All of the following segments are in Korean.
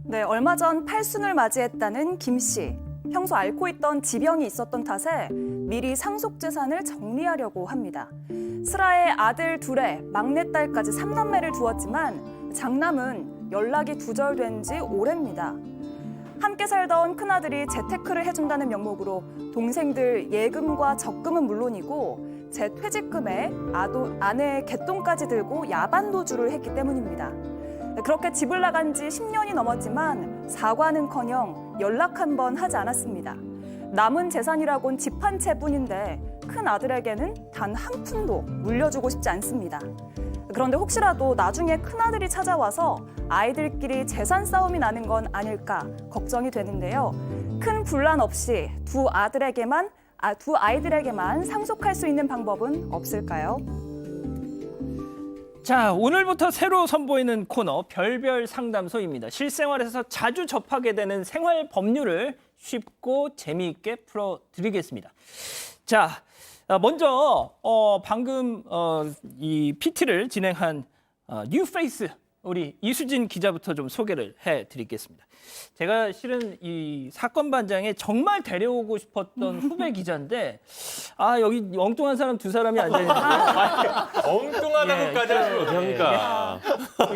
네, 얼마 전 팔순을 맞이했다는 김 씨. 평소 앓고 있던 지병이 있었던 탓에 미리 상속재산을 정리하려고 합니다. 슬아의 아들 둘에 막내딸까지 3남매를 두었지만 장남은 연락이 두절된 지 오래입니다. 함께 살던 큰아들이 재테크를 해준다는 명목으로 동생들 예금과 적금은 물론이고 제 퇴직금에 아내의 갯돈까지 들고 야반도주를 했기 때문입니다. 그렇게 집을 나간 지 10년이 넘었지만 사과는커녕 연락 한 번 하지 않았습니다. 남은 재산이라곤 집 한 채뿐인데 큰 아들에게는 단 한 푼도 물려주고 싶지 않습니다. 그런데 혹시라도 나중에 큰아들이 찾아와서 아이들끼리 재산 싸움이 나는 건 아닐까 걱정이 되는데요. 큰 분란 없이 두 아이들에게만 상속할 수 있는 방법은 없을까요? 자, 오늘부터 새로 선보이는 코너 별별 상담소입니다. 실생활에서 자주 접하게 되는 생활 법률을 쉽고 재미있게 풀어드리겠습니다. 자, 먼저 방금 이 PT를 진행한 뉴페이스 우리 이수진 기자부터 좀 소개를 해드리겠습니다. 제가 실은 이 사건 반장에 정말 데려오고 싶었던 후배 기자인데 여기 엉뚱한 사람 두 사람이 앉아있는데 엉뚱하다고까지 하시면 어떡합니까?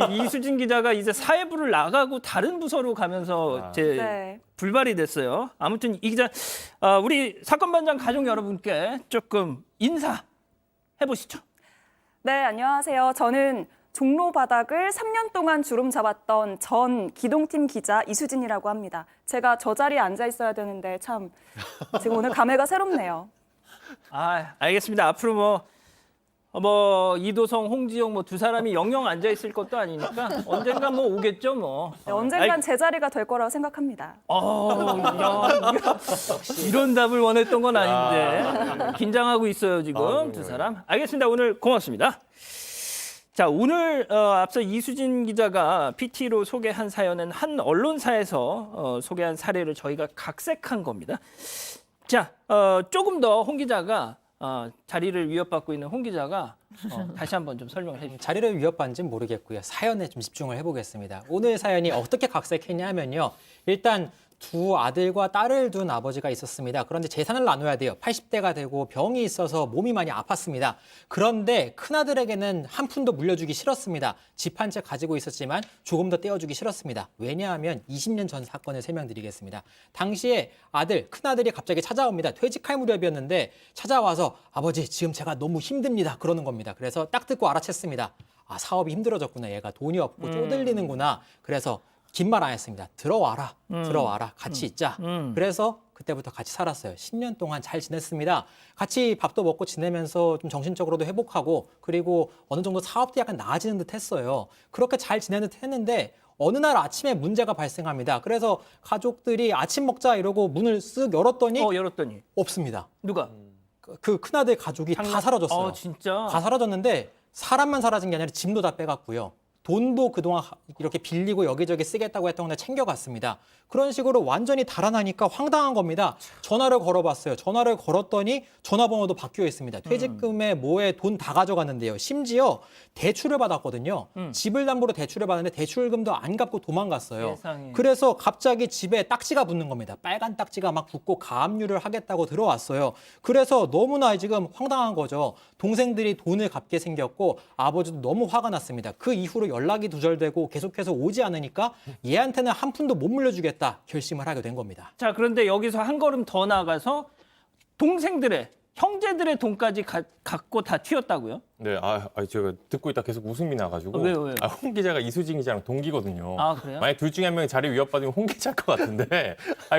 이수진 기자가 이제 사회부를 나가고 다른 부서로 가면서 불발이 됐어요. 아무튼 이 기자 우리 사건 반장 가족 여러분께 조금 인사해보시죠. 네, 안녕하세요. 저는 종로 바닥을 3년 동안 주름 잡았던 전 기동팀 기자 이수진이라고 합니다. 제가 저 자리에 앉아 있어야 되는데 참 지금 오늘 감회가 새롭네요. 알겠습니다. 앞으로 뭐 이도성, 홍지영 두 사람이 영영 앉아 있을 것도 아니니까 언젠간 오겠죠 뭐. 네, 언젠간 제 자리가 될 거라고 생각합니다. 이런 답을 원했던 건 아닌데 긴장하고 있어요 지금 두 사람. 알겠습니다. 오늘 고맙습니다. 자, 오늘 앞서 이수진 기자가 PT로 소개한 사연은 한 언론사에서 소개한 사례를 저희가 각색한 겁니다. 자, 조금 더 홍 기자가 자리를 위협받고 있는 홍 기자가 다시 한번 좀 설명을 해주세요. 자리를 위협받는지는 모르겠고요. 사연에 좀 집중을 해보겠습니다. 오늘 사연이 어떻게 각색했냐면요. 일단 두 아들과 딸을 둔 아버지가 있었습니다. 그런데 재산을 나눠야 돼요. 80대가 되고 병이 있어서 몸이 많이 아팠습니다. 그런데 큰아들에게는 한 푼도 물려주기 싫었습니다. 집 한 채 가지고 있었지만 조금 더 떼어주기 싫었습니다. 왜냐하면 20년 전 사건을 설명드리겠습니다. 당시에 큰아들이 갑자기 찾아옵니다. 퇴직할 무렵이었는데 찾아와서 아버지 지금 제가 너무 힘듭니다. 그러는 겁니다. 그래서 딱 듣고 알아챘습니다. 사업이 힘들어졌구나. 얘가 돈이 없고 쪼들리는구나. 그래서 긴 말 안 했습니다. 들어와라. 같이 있자. 그래서 그때부터 같이 살았어요. 10년 동안 잘 지냈습니다. 같이 밥도 먹고 지내면서 좀 정신적으로도 회복하고 그리고 어느 정도 사업도 약간 나아지는 듯 했어요. 그렇게 잘 지내는 듯 했는데 어느 날 아침에 문제가 발생합니다. 그래서 가족들이 아침 먹자 이러고 문을 쓱 열었더니 없습니다. 누가? 그 큰아들 가족이 다 사라졌어요. 진짜? 다 사라졌는데 사람만 사라진 게 아니라 짐도 다 빼갔고요. 돈도 그동안 이렇게 빌리고 여기저기 쓰겠다고 했던 걸 챙겨갔습니다. 그런 식으로 완전히 달아나니까 황당한 겁니다. 전화를 걸어봤어요. 전화를 걸었더니 전화번호도 바뀌어 있습니다. 퇴직금에 뭐에 돈 다 가져갔는데요. 심지어 대출을 받았거든요. 집을 담보로 대출을 받았는데 대출금도 안 갚고 도망갔어요. 세상에. 그래서 갑자기 집에 딱지가 붙는 겁니다. 빨간 딱지가 막 붙고 가압류를 하겠다고 들어왔어요. 그래서 너무나 지금 황당한 거죠. 동생들이 돈을 갚게 생겼고 아버지도 너무 화가 났습니다. 그 이후로 연락이 두절되고 계속해서 오지 않으니까 얘한테는 한 푼도 못 물려주겠다 결심을 하게 된 겁니다. 자, 그런데 여기서 한 걸음 더 나아가서 형제들의 돈까지 갖고 다 튀었다고요? 네, 제가 듣고 있다 계속 웃음이 나가지고. 왜요? 홍 기자가 이수진 기자랑 동기거든요. 그래요? 만약 둘 중에 한 명이 자리 위협받으면 홍 기자일 것 같은데,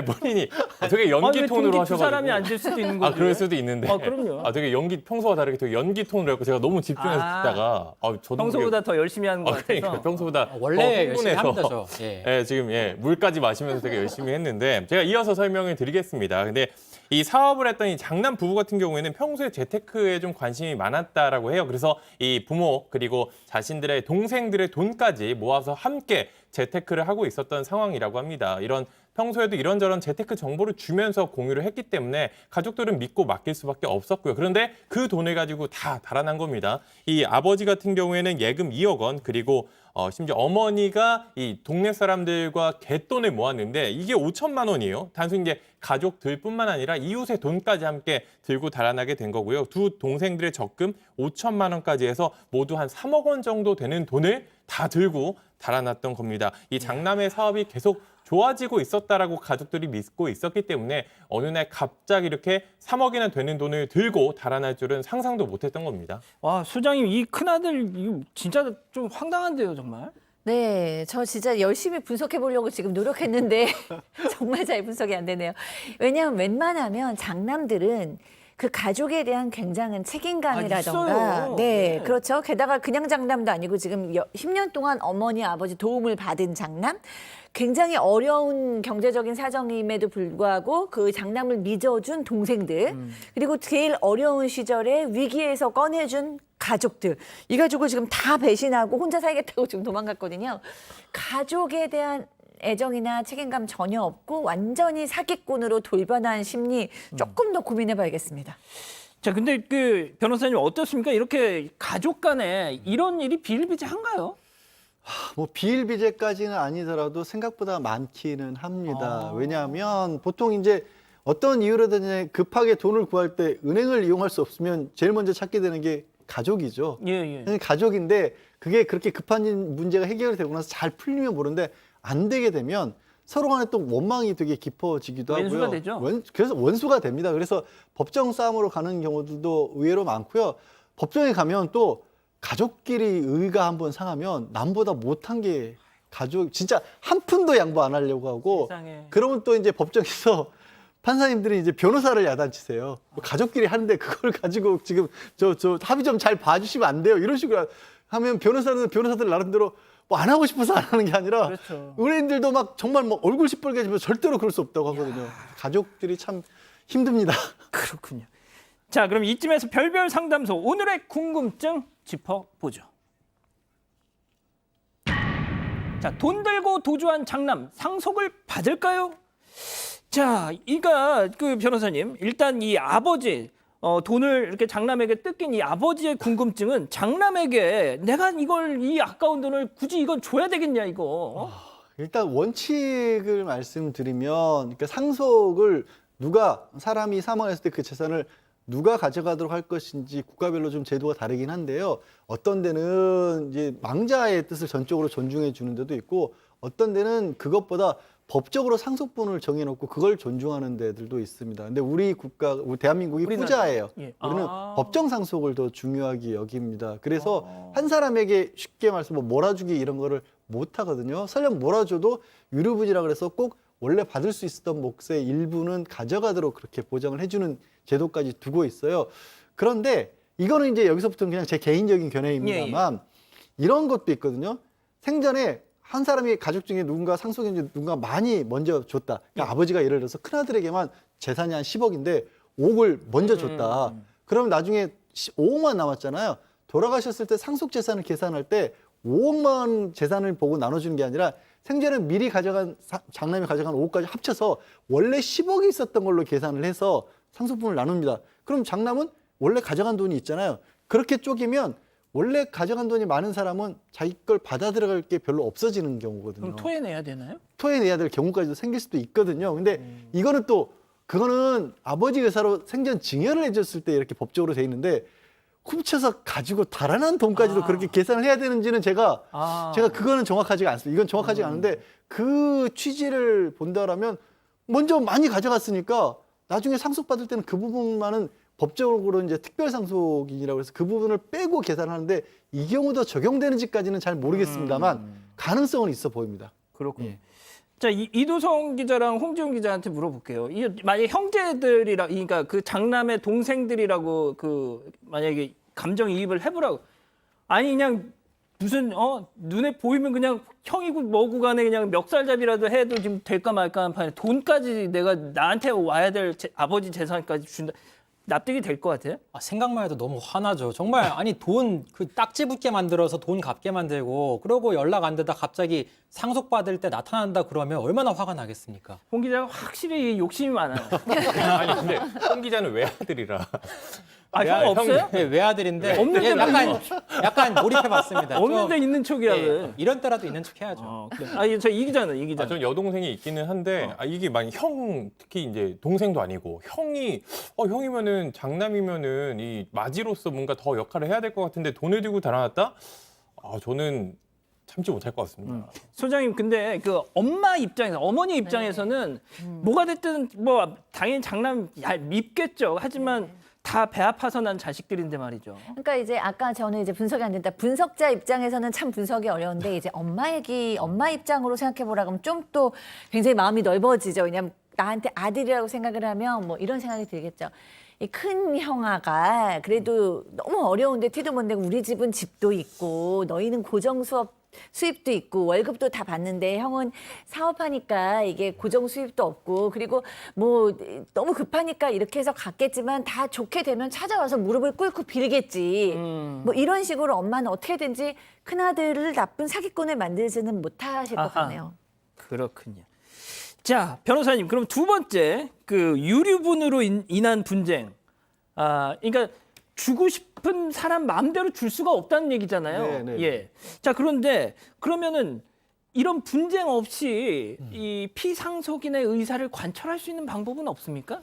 본인이 되게 연기 톤으로 하셔가지고. 두 사람이 앉을 수도 있는 거죠. 그럴 수도 있는데. 그럼요. 되게 평소와 다르게 되게 연기 톤으로 해서 제가 너무 집중해서 듣다가, 저도 평소보다 더 열심히 하는 것 같아서. 그러니까 평소보다 원래 열심히 흥분해서. 합니다, 저. 지금 물까지 마시면서 되게 열심히 했는데 제가 이어서 설명을 드리겠습니다. 근데 이 사업을 했던 이 장남 부부 같은 경우에는 평소에 재테크에 좀 관심이 많았다라고 해요. 그래서 이 부모 그리고 자신들의 동생들의 돈까지 모아서 함께 재테크를 하고 있었던 상황이라고 합니다. 평소에도 이런저런 재테크 정보를 주면서 공유를 했기 때문에 가족들은 믿고 맡길 수밖에 없었고요. 그런데 그 돈을 가지고 다 달아난 겁니다. 이 아버지 같은 경우에는 예금 2억 원 그리고 심지어 어머니가 이 동네 사람들과 갯돈을 모았는데 이게 5천만 원이에요. 단순히 이제 가족들뿐만 아니라 이웃의 돈까지 함께 들고 달아나게 된 거고요. 두 동생들의 적금 5천만 원까지 해서 모두 한 3억 원 정도 되는 돈을 다 들고 달아났던 겁니다. 이 장남의 사업이 계속 좋아지고 있었다라고 가족들이 믿고 있었기 때문에 어느 날 갑자기 이렇게 3억이나 되는 돈을 들고 달아날 줄은 상상도 못했던 겁니다. 와, 소장님 이 큰아들 이거 진짜 좀 황당한데요, 정말. 네, 저 진짜 열심히 분석해 보려고 지금 노력했는데 정말 잘 분석이 안 되네요. 왜냐하면 웬만하면 장남들은 그 가족에 대한 굉장한 책임감이라던가, 있어요. 네, 네. 그렇죠. 게다가 그냥 장남도 아니고 지금 10년 동안 어머니, 아버지 도움을 받은 장남, 굉장히 어려운 경제적인 사정임에도 불구하고 그 장남을 믿어준 동생들, 그리고 제일 어려운 시절에 위기에서 꺼내준 가족들, 이 가족을 지금 다 배신하고 혼자 살겠다고 지금 도망갔거든요. 가족에 대한 애정이나 책임감 전혀 없고 완전히 사기꾼으로 돌변한 심리 조금 더 고민해 봐야겠습니다. 자, 근데 그 변호사님 어떻습니까? 이렇게 가족 간에 이런 일이 비일비재한가요? 뭐 비일비재까지는 아니더라도 생각보다 많기는 합니다. 왜냐하면 보통 이제 어떤 이유로든 급하게 돈을 구할 때 은행을 이용할 수 없으면 제일 먼저 찾게 되는 게 가족이죠. 예. 가족인데 그게 그렇게 급한 문제가 해결되고 나서 잘 풀리면 모르는데 안 되게 되면 서로 간에 또 원망이 되게 깊어지기도 하고요. 왼수가 되죠. 그래서 원수가 됩니다. 그래서 법정 싸움으로 가는 경우들도 의외로 많고요. 법정에 가면 또 가족끼리 의가 한번 상하면 남보다 못한 게 가족, 진짜 한 푼도 양보 안 하려고 하고 세상에. 그러면 또 이제 법정에서 판사님들이 이제 변호사를 야단치세요. 뭐 가족끼리 하는데 그걸 가지고 지금 저 합의 좀 잘 봐주시면 안 돼요. 이런 식으로 하면 변호사들 나름대로 뭐 안 하고 싶어서 안 하는 게 아니라 그렇죠. 의뢰인들도 막 정말 뭐 얼굴 시뻘개지면 절대로 그럴 수 없다고 하거든요. 가족들이 참 힘듭니다. 그렇군요. 자, 그럼 이쯤에서 별별 상담소 오늘의 궁금증 짚어보죠. 자, 돈 들고 도주한 장남 상속을 받을까요? 자, 이가 그 변호사님 일단 이 아버지 돈을 이렇게 장남에게 뜯긴 이 아버지의 궁금증은 장남에게 내가 이 아까운 돈을 굳이 이건 줘야 되겠냐 이거. 일단 원칙을 말씀드리면 그러니까 상속을 사람이 사망했을 때 그 재산을 누가 가져가도록 할 것인지 국가별로 좀 제도가 다르긴 한데요. 어떤 데는 이제 망자의 뜻을 전적으로 존중해 주는 데도 있고 어떤 데는 그것보다 법적으로 상속분을 정해놓고 그걸 존중하는 데들도 있습니다. 근데 우리 대한민국이 우리나라. 후자예요. 예. 우리는 법정 상속을 더 중요하게 여깁니다. 그래서 한 사람에게 쉽게 말해서 뭐 몰아주기 이런 거를 못 하거든요. 설령 몰아줘도 유류분이라 그래서 꼭 원래 받을 수 있었던 몫의 일부는 가져가도록 그렇게 보장을 해주는 제도까지 두고 있어요. 그런데 이거는 이제 여기서부터는 그냥 제 개인적인 견해입니다만 이런 것도 있거든요. 생전에 한 사람이 가족 중에 누군가 상속인지 누군가 많이 먼저 줬다. 그러니까 아버지가 예를 들어서 큰아들에게만 재산이 한 10억인데 5억을 먼저 줬다. 그러면 나중에 5억만 남았잖아요. 돌아가셨을 때 상속 재산을 계산할 때 5억만 재산을 보고 나눠주는 게 아니라 생전에 미리 장남이 가져간 5억까지 합쳐서 원래 10억이 있었던 걸로 계산을 해서 상속분을 나눕니다. 그럼 장남은 원래 가져간 돈이 있잖아요. 그렇게 쪼개면 원래 가져간 돈이 많은 사람은 자기 걸 받아 들어갈 게 별로 없어지는 경우거든요. 그럼 토해내야 되나요? 토해내야 될 경우까지도 생길 수도 있거든요. 근데 이거는 또 그거는 아버지 의사로 생전 증여를 해줬을 때 이렇게 법적으로 돼 있는데 훔쳐서 가지고 달아난 돈까지도 그렇게 계산을 해야 되는지는 제가 그거는 정확하지가 않습니다. 이건 정확하지가 않은데 그 취지를 본다라면 먼저 많이 가져갔으니까 나중에 상속받을 때는 그 부분만은 법적으로 이제 특별상속인이라고 해서 그 부분을 빼고 계산하는데 이 경우도 적용되는지까지는 잘 모르겠습니다만 가능성은 있어 보입니다. 그렇군요. 예. 자, 이도성 기자랑 홍지훈 기자한테 물어볼게요. 만약에 형제들이라, 그러니까 그 장남의 동생들이라고 만약에 감정이입을 해보라고. 아니, 그냥 무슨, 눈에 보이면 그냥 형이고 뭐고 간에 그냥 멱살잡이라도 해도 지금 될까 말까 한 판에 돈까지 내가 나한테 와야 될 아버지 재산까지 준다. 납득이 될 것 같아요? 생각만 해도 너무 화나죠. 정말 아니 돈 딱지 붙게 만들어서 돈 갚게 만들고 그러고 연락 안 되다 갑자기 상속받을 때 나타난다 그러면 얼마나 화가 나겠습니까? 홍 기자가 확실히 욕심이 많아요. 아니 근데 홍 기자는 외아들이라 아, 형 없어요? 네, 외아들인데 없는데 예, 약간 몰입해봤습니다. 없는데 좀, 있는 척이야. 예, 왜? 이런 때라도 있는 척 해야죠. 그래. 아, 저이 기자는 이 기자. 전 여동생이 있기는 한데 이게 만약 형 특히 이제 동생도 아니고 형이면은 장남이면은 이 마지로서 뭔가 더 역할을 해야 될 것 같은데 돈을 들고 달아났다? 저는 참지 못할 것 같습니다. 소장님, 근데 그 엄마 입장에서, 어머니 입장에서는 뭐가 됐든 뭐 당연히 장남 밉겠죠. 하지만 다 배 아파서 난 자식들인데 말이죠. 그러니까 이제 아까 저는 이제 분석이 안 된다. 분석자 입장에서는 참 분석이 어려운데 이제 엄마 입장으로 생각해 보라 그러면 좀 또 굉장히 마음이 넓어지죠. 왜냐하면 나한테 아들이라고 생각을 하면 뭐 이런 생각이 들겠죠. 이 큰 형아가 그래도 너무 어려운데 티도 못 내고 우리 집은 집도 있고 너희는 고정 수입도 있고 월급도 다 받는데 형은 사업하니까 이게 고정 수입도 없고 그리고 뭐 너무 급하니까 이렇게 해서 갔겠지만 다 좋게 되면 찾아와서 무릎을 꿇고 빌겠지. 뭐 이런 식으로 엄마는 어떻게든지 큰아들을 나쁜 사기꾼을 만들지는 못하실 것 아하. 같네요. 그렇군요. 자, 변호사님, 그럼 두 번째 그 유류분으로 인한 분쟁. 그러니까 주고 싶은 사람 마음대로 줄 수가 없다는 얘기잖아요. 네, 네. 예. 자, 그런데 그러면은 이런 분쟁 없이 이 피상속인의 의사를 관철할 수 있는 방법은 없습니까?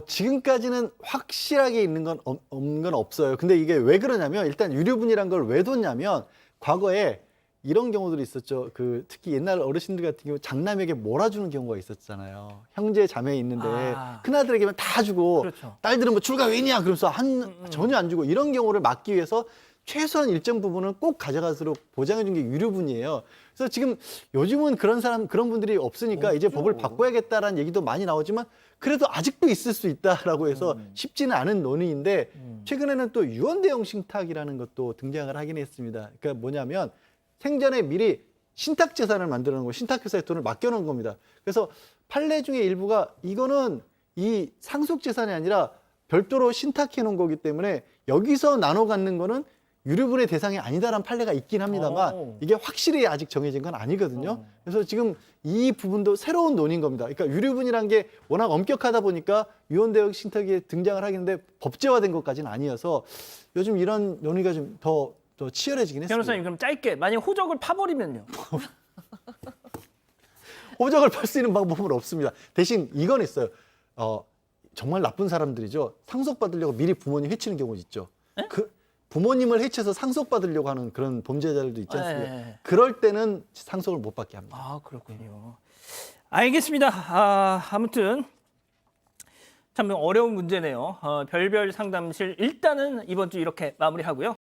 지금까지는 확실하게 있는 건 없는 건 없어요. 근데 이게 왜 그러냐면 일단 유류분이란 걸 왜 뒀냐면 과거에 이런 경우들이 있었죠. 그 특히 옛날 어르신들 같은 경우 장남에게 몰아주는 경우가 있었잖아요. 형제 자매 있는데 큰아들에게만 다 주고 그렇죠. 딸들은 뭐 출가 왜 있냐 그러면서 전혀 안 주고 이런 경우를 막기 위해서 최소한 일정 부분은 꼭 가져가도록 보장해 준 게 유류분이에요. 그래서 지금 요즘은 그런 분들이 없으니까 이제 법을 바꿔야겠다라는 얘기도 많이 나오지만 그래도 아직도 있을 수 있다라고 해서 쉽지는 않은 논의인데 최근에는 또 유언대형 신탁이라는 것도 등장을 하긴 했습니다. 그러니까 뭐냐면 생전에 미리 신탁 재산을 만들어 놓은 거, 신탁회사에 돈을 맡겨 놓은 겁니다. 그래서 판례 중에 일부가 이거는 이 상속 재산이 아니라 별도로 신탁해 놓은 거기 때문에 여기서 나눠 갖는 거는 유류분의 대상이 아니다라는 판례가 있긴 합니다만 이게 확실히 아직 정해진 건 아니거든요. 그래서 지금 이 부분도 새로운 논의인 겁니다. 그러니까 유류분이라는 게 워낙 엄격하다 보니까 유언대형 신탁이 등장을 하겠는데 법제화된 것까지는 아니어서 요즘 이런 논의가 좀 더 치열해지긴 했습니다. 변호사님, 그럼 짧게 만약 호적을 파버리면요? 호적을 팔 수 있는 방법은 없습니다. 대신 이건 있어요. 정말 나쁜 사람들이죠. 상속받으려고 미리 부모님 해치는 경우 있죠. 그 부모님을 해쳐서 상속받으려고 하는 그런 범죄자들도 있지 않습니까? 네. 그럴 때는 상속을 못 받게 합니다. 아, 그렇군요. 알겠습니다. 아무튼 참 어려운 문제네요. 별별 상담실 일단은 이번 주 이렇게 마무리하고요.